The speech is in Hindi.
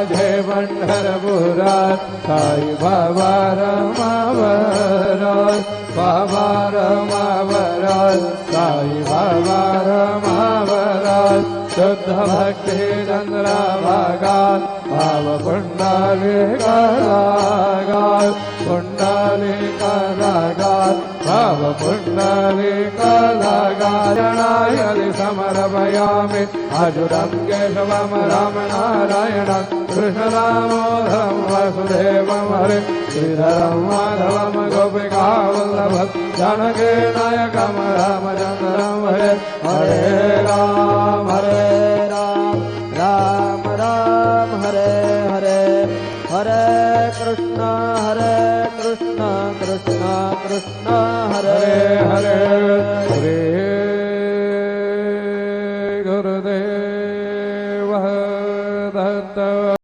जय पंढरपुरात साई बाबा रमावरात बाबा रमावरात साई बाबा रमावरात शुद्ध भक्ती चंद्रभागात भाव पुंडलिकारागात पुंडलिकारागात भाव पुंडलिकारागायणायलि समर्पयामि अजुरं केशवं रामनारायणं कृष्णदामोदरं वसुदेवं हरे श्रीधरं माधवं गोपिकावल्लभं जानकी नायकं रामचन्द्रं हरे हरे राम राम राम हरे हरे हरे कृष्ण कृष्ण कृष्ण हरे हरे हरे